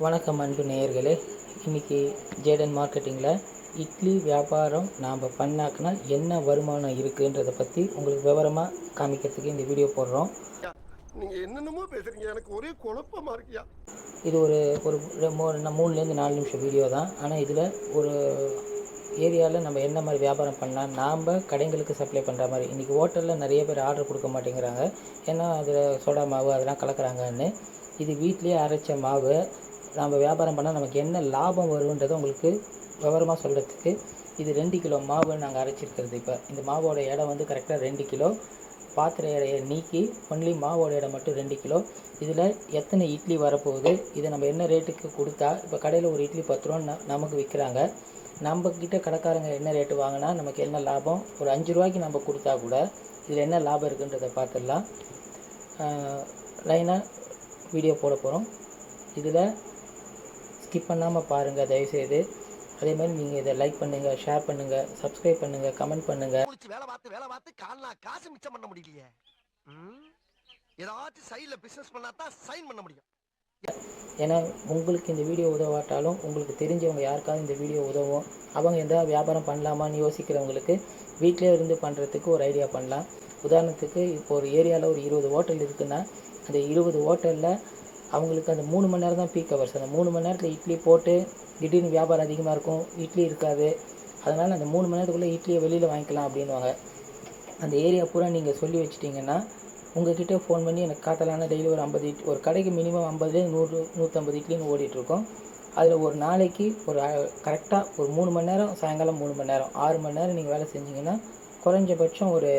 வணக்கம் அன்பு நேயர்களே. இன்றைக்கி ஜேடன் மார்க்கெட்டிங்கில் இட்லி வியாபாரம் நாம் பண்ணாக்குனா என்ன வருமானம் இருக்குன்றதை பற்றி உங்களுக்கு விவரமாக காமிக்கிறதுக்கு இந்த வீடியோ போடுறோம். நீங்கள் என்னென்னமோ பேசுகிறீங்க, எனக்கு ஒரே குழப்பமாக இருக்கியா. இது ஒரு ஒரு 3லேருந்து 4 நிமிஷம் வீடியோ தான். ஆனால் இதில் ஒரு ஏரியாவில் நம்ம என்ன மாதிரி வியாபாரம் பண்ணால் நாம் கடைங்களுக்கு சப்ளை பண்ணுற மாதிரி. இன்றைக்கி ஹோட்டலில் நிறைய பேர் ஆர்டர் கொடுக்க மாட்டேங்கிறாங்க, ஏன்னா அதில் சோடா மாவு அதெல்லாம் கலக்கிறாங்கன்னு. இது வீட்லேயே அரைச்ச மாவு நம்ம வியாபாரம் பண்ணால் நமக்கு என்ன லாபம் வருன்றதை உங்களுக்கு விவரமாக சொல்கிறதுக்கு இது 2 கிலோ மாவு நாங்கள் அரைச்சிருக்கிறது. இப்போ இந்த மாவோட இடம் வந்து கரெக்டாக 2 கிலோ. பாத்திர எடையை நீக்கி ஒன்லி மாவோட இடம் மட்டும் 2 கிலோ. இதில் எத்தனை இட்லி வரப்போகுது, இதை நம்ம என்ன ரேட்டுக்கு கொடுத்தா, இப்போ கடையில் ஒரு இட்லி 10 ரூபா நமக்கு விற்கிறாங்க, நம்மக்கிட்ட கடைக்காரங்க என்ன ரேட்டு வாங்கினா நமக்கு என்ன லாபம், ஒரு 5 ரூபாய்க்கு நம்ம கொடுத்தா கூட இதில் என்ன லாபம் இருக்குன்றதை பார்த்துடலாம். லைனாக வீடியோ போட போகிறோம். இதில் ஸ்கிப் பண்ணாமல் பாருங்கள் தயவுசெய்து. அதே மாதிரி நீங்கள் இதை லைக் பண்ணுங்கள், ஷேர் பண்ணுங்கள், சப்ஸ்கிரைப் பண்ணுங்கள், கமெண்ட் பண்ணுங்கள். வேலை பார்த்து காசு மிச்சம் பண்ண முடியலையே. ஏதாச்சும் சைடில் பிஸ்னஸ் பண்ணால் தான் சைன் பண்ண முடியும். ஏன்னா உங்களுக்கு இந்த வீடியோ உதவாட்டாலும் உங்களுக்கு தெரிஞ்சவங்க யாருக்காவது இந்த வீடியோ உதவும். அவங்க எந்த வியாபாரம் பண்ணலாமான்னு யோசிக்கிறவங்களுக்கு வீட்டிலே இருந்து பண்ணுறதுக்கு ஒரு ஐடியா பண்ணலாம். உதாரணத்துக்கு இப்போ ஒரு ஏரியாவில் ஒரு 20 ஹோட்டல் இருக்குன்னா அந்த 20 ஹோட்டலில் அவங்களுக்கு அந்த 3 மணி நேரம் தான் பீக் ஹவர்ஸ். அந்த 3 மணி நேரத்தில் இட்லி போட்டு திடீர்னு வியாபாரம் அதிகமாக இருக்கும், இட்லி இருக்காது. அதனால் அந்த 3 மணி நேரத்துக்குள்ளே இட்லியை வெளியில் வாங்கிக்கலாம் அப்படின்வாங்க. அந்த ஏரியா பூரா நீங்கள் சொல்லி வச்சிட்டிங்கன்னா உங்கள்கிட்ட ஃபோன் பண்ணி எனக்கு காத்தலான டெய்லி ஒரு 50 இட்லி, ஒரு கடைக்கு மினிமம் 50 100 150 இட்லின்னு ஓடிட்டுருக்கோம். அதில் ஒரு நாளைக்கு ஒரு கரெக்டாக ஒரு 3 மணி நேரம், சாயங்காலம் 3 மணி நேரம், 6 மணி நேரம் நீங்கள் வேலை செஞ்சிங்கன்னா குறைஞ்சபட்சம் ஒரு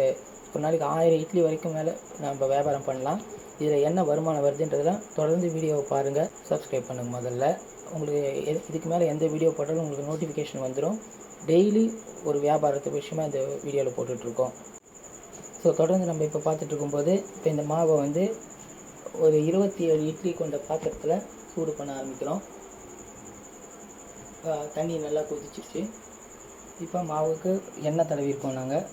நாளைக்கு 1000 இட்லி வரைக்கும் மேலே நம்ம வியாபாரம் பண்ணலாம். இதில் என்ன வருமானம் வருதுன்றதெல்லாம் தொடர்ந்து வீடியோவை பாருங்கள், சப்ஸ்கிரைப் பண்ணுங்கள். முதல்ல உங்களுக்கு இதுக்கு மேலே எந்த வீடியோ போட்டாலும் உங்களுக்கு நோட்டிஃபிகேஷன் வந்துடும். டெய்லி ஒரு வியாபாரத்து விஷயமாக இந்த வீடியோவில் போட்டுட்ருக்கோம். ஸோ தொடர்ந்து நம்ம இப்போ பார்த்துட்ருக்கும்போது இப்போ இந்த மாவை வந்து ஒரு 27 இட்லி கொண்ட பாத்திரத்தில் சூடு பண்ண ஆரம்பிக்கிறோம். தண்ணி நல்லா கொதிச்சிருச்சு. இப்போ மாவுக்கு எண்ணெய் தடவிருக்கோம் நாங்கள்.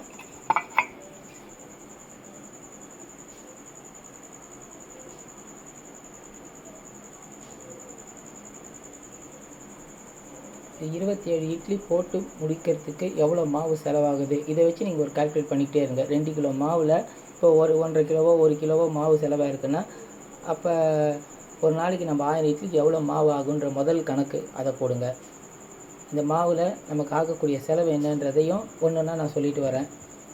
இந்த 27 இட்லி போட்டு முடிக்கிறதுக்கு எவ்வளோ மாவு செலவாகுது, இதை வச்சு நீங்கள் ஒரு கால்குலேட் பண்ணிக்கிட்டே இருங்க. 2 கிலோ மாவில் இப்போ ஒரு 1.5 கிலோவோ 1 கிலோவோ மாவு செலவாயிருக்குன்னா அப்போ ஒரு நாளைக்கு நம்ம 1000 இட்லிக்கு எவ்வளோ மாவு ஆகுன்ற முதல் கணக்கு அதை போடுங்க. இந்த மாவில் நமக்கு ஆகக்கூடிய செலவு என்னன்றதையும் ஒன்றுன்னா நான் சொல்லிட்டு வரேன்.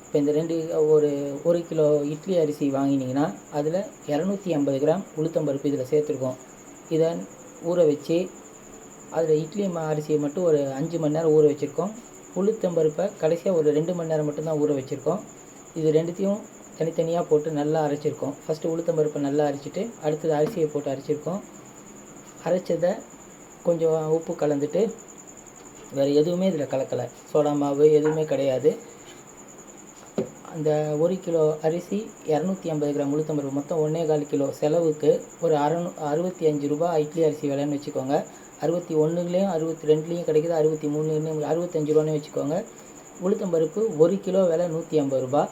இப்போ இந்த ஒரு கிலோ இட்லி அரிசி வாங்கினீங்கன்னா அதில் 250 கிராம் உளுத்தம்பருப்பு இதில் சேர்த்துருக்கோம். இதை ஊற வச்சு அதில் இட்லி அரிசியை மட்டும் ஒரு 5 மணி நேரம் ஊற வச்சுருக்கோம். உளுத்தம்பருப்பை கடைசியாக ஒரு 2 மணி நேரம் மட்டும்தான் ஊற வச்சுருக்கோம். இது ரெண்டுத்தையும் தனித்தனியாக போட்டு நல்லா அரைச்சிருக்கோம். ஃபஸ்ட்டு உளுத்தம்பருப்பை நல்லா அரைச்சிட்டு அடுத்தது அரிசியை போட்டு அரைச்சிருக்கோம். அரைச்சதை கொஞ்சம் உப்பு கலந்துட்டு, வேறு எதுவுமே இதில் கலக்கலை, சோடா மாவு எதுவுமே கிடையாது. அந்த 1 கிலோ அரிசி 250 கிராம் உளுத்தம்பருப்பு மொத்தம் 1.25 கிலோ செலவுக்கு ஒரு 65 ரூபா இட்லி அரிசி விலைன்னு வச்சுக்கோங்க. 61லேயும் 62லேயும் கிடைக்கிது, 63 65 ரூபான்னு வச்சுக்கோங்க. உளுத்தம்பருப்பு 1 கிலோ விலை 150 ரூபா.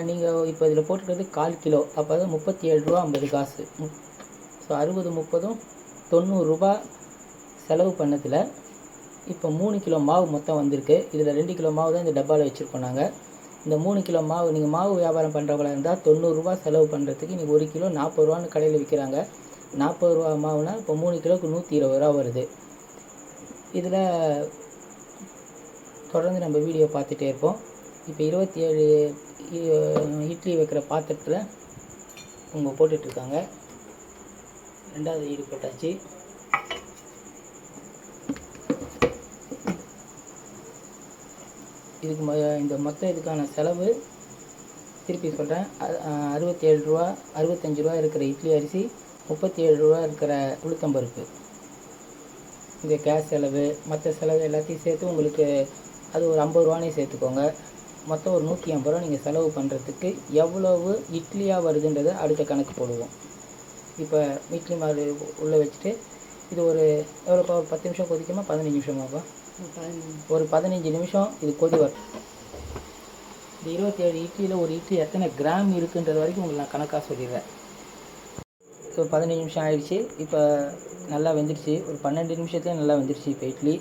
நீங்கள் இப்போ இதில் போட்டுக்கிறது 1/4 கிலோ, அப்போ தான் 37 ரூபா 50 காசு. ஸோ 60 30 90 ரூபா செலவு பண்ணதில் இப்போ 3 கிலோ மாவு மொத்தம் வந்திருக்கு. இதில் 2 கிலோ மாவு தான் இந்த டப்பாவில் வச்சுருக்கோம் நாங்கள். இந்த 3 கிலோ மாவு நீங்கள் மாவு வியாபாரம் பண்ணுறவங்களா இருந்தால் 90 ரூபா செலவு பண்ணுறதுக்கு நீங்கள் 1 கிலோ 40 ரூபான்னு கடையில் விற்கிறாங்க. 40 ரூபா மாவுனா இப்போ 3 கிலோவுக்கு 120 ரூபா வருது. இதில் தொடர்ந்து நம்ம வீடியோ பார்த்துட்டே இருப்போம். இப்போ 27 இட்லி வைக்கிற பாத்திரத்தில் அவங்க போட்டுட்ருக்காங்க. 2வது ஈடு போட்டாச்சு. இதுக்கு இந்த மொத்தம் இதுக்கான செலவு திருப்பி சொல்கிறேன். 67 ரூபா 65 ரூபா இருக்கிற இட்லி அரிசி, 37 ரூபா இருக்கிற உளுத்தம்பருப்பு. இந்த கேஸ் செலவு மற்ற செலவு எல்லாத்தையும் சேர்த்து உங்களுக்கு அது ஒரு 50 ரூபானே சேர்த்துக்கோங்க. மொத்தம் ஒரு 150 ரூபா நீங்கள் செலவு பண்ணுறதுக்கு எவ்வளவு இட்லியாக வருதுன்றதை அடுத்த கணக்கு போடுவோம். இப்போ இட்லி மாவு உள்ளே வச்சுட்டு இது ஒரு எவ்வளோப்பா, ஒரு 10 நிமிஷம் கொதிக்குமா 15 நிமிஷமாப்பா? ஒரு 15 நிமிஷம் இது கொதி வரும். இந்த 27 இட்லியில் ஒரு இட்லி எத்தனை கிராம் இருக்குன்றது வரைக்கும் உங்களுக்கு நான் கணக்காக சொல்லிடுறேன். இப்போ 15 நிமிஷம் ஆயிடுச்சு. இப்போ நல்லா வெந்துருச்சு. ஒரு 12 நிமிஷத்துலேயே நல்லா வெந்துருச்சு இப்போ இட்லி.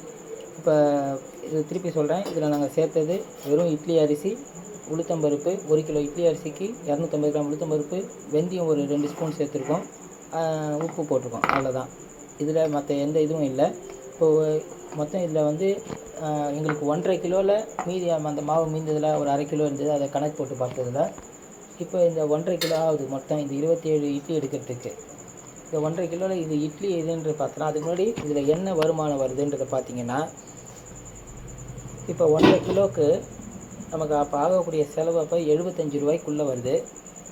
இப்போ இது திருப்பி சொல்கிறேன். இதில் நாங்கள் சேர்த்தது வெறும் இட்லி அரிசி, உளுத்தம்பருப்பு, 1 கிலோ இட்லி அரிசிக்கு 250 கிராம் உளுத்தம்பருப்பு, வெந்தயம் ஒரு 2 ஸ்பூன் சேர்த்துருக்கோம், உப்பு போட்டிருக்கோம், அவ்வளோதான். இதில் மற்ற எந்த இதுவும் இல்லை. இப்போது மொத்தம் இதில் வந்து எங்களுக்கு 1.5 கிலோவில் மீதி அந்த மாவு மீந்ததில் ஒரு 1/2 கிலோ இருந்தது. அதை கணக்கு போட்டு பார்த்ததில் இப்போ இந்த 1.5 கிலோ ஆகுது மொத்தம் இந்த 27 இட்லி எடுக்கிறதுக்கு. இந்த 1.5 கிலோவில் இது இட்லி எதுன்றது பார்த்தோன்னா, அதுக்கு முன்னாடி இதில் என்ன வருமானம் வருதுன்றதை பார்த்தீங்கன்னா, இப்போ 1.5 கிலோவுக்கு நமக்கு அப்போ ஆகக்கூடிய செலவு அப்போ 75 ரூபாய்க்குள்ளே வருது.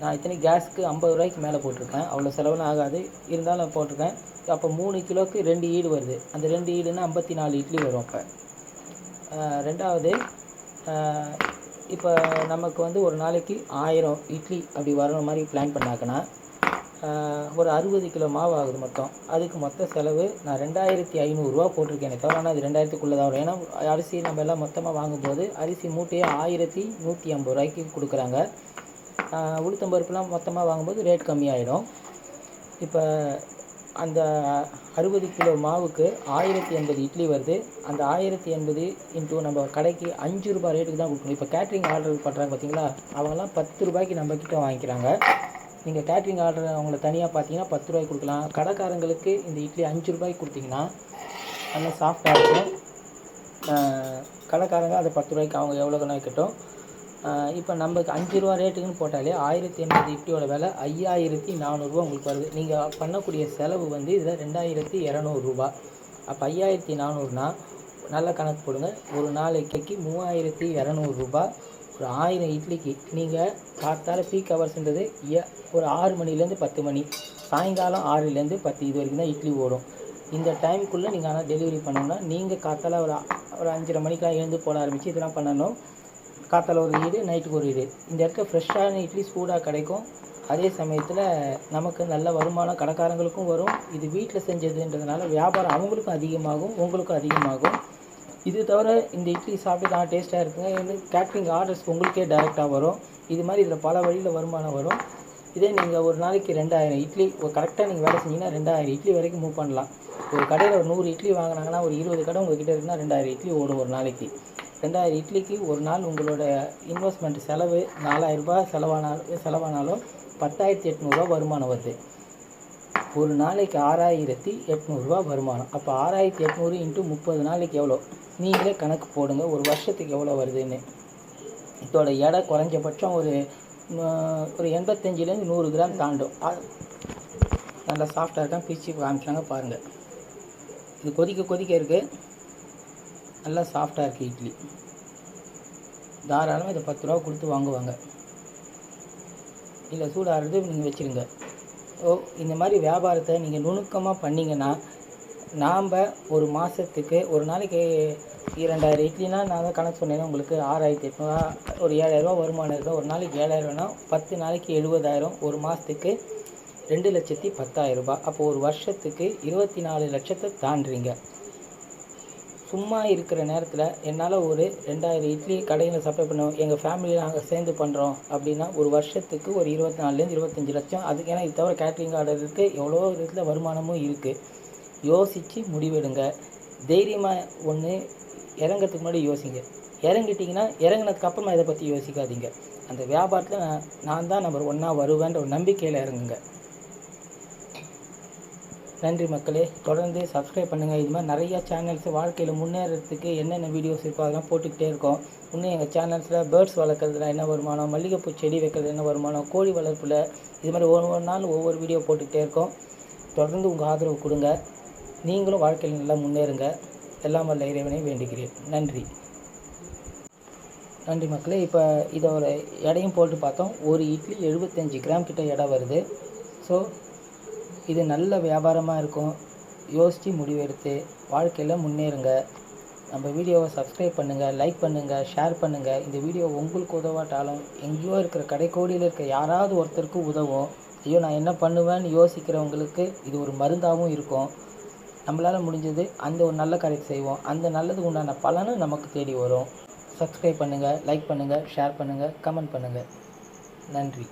நான் இத்தனை கேஸுக்கு 50 ரூபாய்க்கு மேலே போட்டிருக்கேன். அவ்வளோ செலவுலாம் ஆகாது, இருந்தாலும் போட்டிருக்கேன். அப்போ 3 கிலோவுக்கு 2 ஈடு வருது. அந்த 2 ஈடுன்னா 54 இட்லி வரும். அப்போ ரெண்டாவது, இப்போ நமக்கு வந்து ஒரு நாளைக்கு 1000 இட்லி அப்படி வர மாதிரி பிளான் பண்ணாக்கன்னா ஒரு 60 கிலோ மாவு ஆகுது மொத்தம். அதுக்கு மொத்த செலவு நான் 2500 போட்டிருக்கேனே தவிர, ஆனால் அது 2000க்குள்ளே தான் வரும். ஏன்னா அரிசி நம்ம எல்லாம் மொத்தமாக வாங்கும்போது அரிசி மூட்டையே 1150 ரூபாய்க்கு கொடுக்குறாங்க. உளுத்தம்பருப்புலாம் மொத்தமாக வாங்கும்போது ரேட் கம்மியாயிடும். இப்போ அந்த 60 கிலோ மாவுக்கு 1080 இட்லி வருது. அந்த 1080 இன்ட்டு நம்ம கடைக்கு 5 ரூபாய் ரேட்டுக்கு தான் கொடுக்கணும். இப்போ கேட்ரிங் ஆர்டர் பண்ணுறாங்க பார்த்தீங்களா, அவங்கெல்லாம் 10 ரூபாய்க்கு நம்மக்கிட்ட வாங்கிக்கிறாங்க. நீங்கள் கேட்ரிங் ஆர்டர் அவங்கள தனியாக பார்த்தீங்கன்னா 10 ரூபாய்க்கு கொடுக்கலாம். கடைக்காரங்களுக்கு இந்த இட்லி 5 ரூபாய்க்கு கொடுத்தீங்கன்னா நல்லா சாஃப்டாக இருக்கும். கடைக்காரங்க அதை 10 ரூபாய்க்கு அவங்க எவ்வளோக்குன்னா இருக்கட்டும். இப்போ நமக்கு 5 ரூபா ரேட்டுக்குன்னு போட்டாலே 1080 இட்லியோட விலை 5400 உங்களுக்கு வருது. நீங்கள் பண்ணக்கூடிய செலவு வந்து இதில் 2200 ரூபா. அப்போ 5400னா நல்லா கணக்கு போடுங்க. ஒரு நாளைக்கு 3200 ரூபா. ஒரு 1000 இட்லிக்கு நீங்கள் காத்தால பீக் ஹவர்ஸ்ன்றது ஒரு 6 மணிலேருந்து 10 மணி, சாயங்காலம் 6லேருந்து 10 இது வரைக்கும் தான் இட்லி ஓடும். இந்த டைமுக்குள்ளே நீங்கள் ஆனால் டெலிவரி பண்ணணும்னா நீங்கள் காத்தால ஒரு 5:30 மணிக்கெலாம் எழுந்து போட ஆரம்பித்து இதெல்லாம் பண்ணணும். காத்தால ஒரு ஈடு, நைட்டுக்கு ஒரு ஈடு. இந்த இடத்துல ஃப்ரெஷ்ஷான இட்லி சூடாக கிடைக்கும். அதே சமயத்தில் நமக்கு நல்ல வருமானம் கடைக்காரங்களுக்கும் வரும். இது வீட்டில் செஞ்சதுன்றதுனால வியாபாரம் அவங்களுக்கும் அதிகமாகும், உங்களுக்கும் அதிகமாகும். இது தவிர இந்த இட்லி சாப்பிட்டு தான் டேஸ்ட்டாக இருக்குங்க. கேட்ரிங் ஆர்டர்ஸ் உங்களுக்கே டைரெக்டாக வரும். இது மாதிரி இதில் பல வழியில் வருமானம் வரும். இதே நீங்கள் ஒரு நாளைக்கு 2000 இட்லி கரெக்டாக நீங்கள் வேலை செஞ்சீங்கன்னா 2000 இட்லி வரைக்கும் மூவ் பண்ணலாம். ஒரு கடையில் ஒரு 100 இட்லி வாங்கினாங்கன்னா ஒரு 20 கடை உங்கள்கிட்ட இருக்குன்னா 2000 இட்லி ஓடும் ஒரு நாளைக்கு. 2000 இட்லிக்கு ஒரு நாள் உங்களோட இன்வெஸ்ட்மெண்ட் செலவு 4000 ரூபாய் செலவானாலும் 10,800 வருமானம் வருது. ஒரு நாளைக்கு 6800 வருமானம். அப்போ 6800 இன்ட்டு 30 நாளைக்கு எவ்வளோ நீங்களே கணக்கு போடுங்க, ஒரு வருஷத்துக்கு எவ்வளோ வருதுன்னு. இதோட எடை குறைஞ்சபட்சம் ஒரு 85லேருந்து 100 கிராம் தாண்டும். நல்லா சாஃப்டாக இருக்கான், பிச்சு காமிச்சாங்க பாருங்கள். இது கொதிக்க இருக்குது, நல்லா சாஃப்டாக இருக்குது இட்லி. தாராளமாக இதை 10 ரூபா கொடுத்து வாங்குவாங்க. இல்லை சூடாகிறது நீங்கள் வச்சுருங்க. இந்த மாதிரி வியாபாரத்தை நீங்கள் நுணுக்கமாக பண்ணிங்கன்னா, நாம் ஒரு மாதத்துக்கு ஒரு நாளைக்கு 2000 இட்லினா நான் தான் கணக்கு சொன்னேன்னா உங்களுக்கு 6800, ஒரு 7000 வருமானம் இருக்குது. ஒரு நாளைக்கு 7000னா 10 நாளைக்கு 70000, ஒரு மாதத்துக்கு 2,10,000 ரூபாய். அப்போ ஒரு வருஷத்துக்கு 24 லட்சத்தை தாண்டுறீங்க. சும்மா இருக்கிற நேரத்தில் என்னால் ஒரு 2000 இட்லி கடையில் சப்ளை பண்ணுவோம், எங்கள் ஃபேமிலியில் நாங்கள் சேர்ந்து பண்ணுறோம் அப்படின்னா ஒரு வருஷத்துக்கு ஒரு 24லேருந்து 25 லட்சம். அதுக்கு ஏன்னா இது தவிர கேட்ரிங் ஆர்டர் இருக்குது, எவ்வளோ விதத்தில் வருமானமும் இருக்குது. யோசித்து முடிவெடுங்க. தைரியமாக ஒன்று இறங்கிறதுக்கு முன்னாடி யோசிங்க. இறங்கிட்டிங்கன்னா இறங்கினதுக்கு அப்புறமா இதை பற்றி யோசிக்காதீங்க. அந்த வியாபாரத்தில் நான் தான் நம்பர் 1 வருவேன்ற ஒரு நம்பிக்கையில் இறங்குங்க. நன்றி மக்களே, தொடர்ந்து சப்ஸ்கிரைப் பண்ணுங்கள். இது மாதிரி நிறையா சேனல்ஸ் வாழ்க்கையில் முன்னேறதுக்கு என்னென்ன வீடியோஸ் இருக்கோ அதெல்லாம் போட்டுக்கிட்டே இருக்கோம். இன்னும் எங்கள் சேனல்ஸில் பேர்ட்ஸ் வளர்க்குறதுல என்ன வருமானம், மல்லிகைப்பூ செடி வைக்கிறது என்ன வருமானம், கோழி வளர்ப்பில் இது மாதிரி ஒவ்வொரு நாள் ஒவ்வொரு வீடியோ போட்டுக்கிட்டே இருக்கோம். தொடர்ந்து உங்கள் ஆதரவு கொடுங்க. நீங்களும் வாழ்க்கையில் நல்லா முன்னேறுங்க. எல்லாம் வல்ல இறைவனை வேண்டுகிறேன். நன்றி மக்களே. இப்போ இதோட எடையும் போட்டு பார்த்தோம். ஒரு இட்லி 75 கிராம் கிட்ட எடை வருது. ஸோ இது நல்ல வியாபாரமாக இருக்கும். யோசித்து முடிவெடுத்து வாழ்க்கையில் முன்னேறுங்க. நம்ம வீடியோவை சப்ஸ்கிரைப் பண்ணுங்கள், லைக் பண்ணுங்கள், ஷேர் பண்ணுங்கள். இந்த வீடியோ உங்களுக்கு உதவாட்டாலும் எங்கேயோ இருக்கிற கடைக்கோடியில் இருக்க யாராவது ஒருத்தருக்கு உதவும். ஐயோ நான் என்ன பண்ணுவேன்னு யோசிக்கிறவங்களுக்கு இது ஒரு மருந்தாகவும் இருக்கும். நம்மளால் முடிஞ்சது அந்த ஒரு நல்ல காரியத்தை செய்வோம். அந்த நல்லதுக்கு உண்டான பலனும் நமக்கு தேடி வரும். சப்ஸ்கிரைப் பண்ணுங்கள், லைக் பண்ணுங்கள், ஷேர் பண்ணுங்கள், கமெண்ட் பண்ணுங்கள். நன்றி.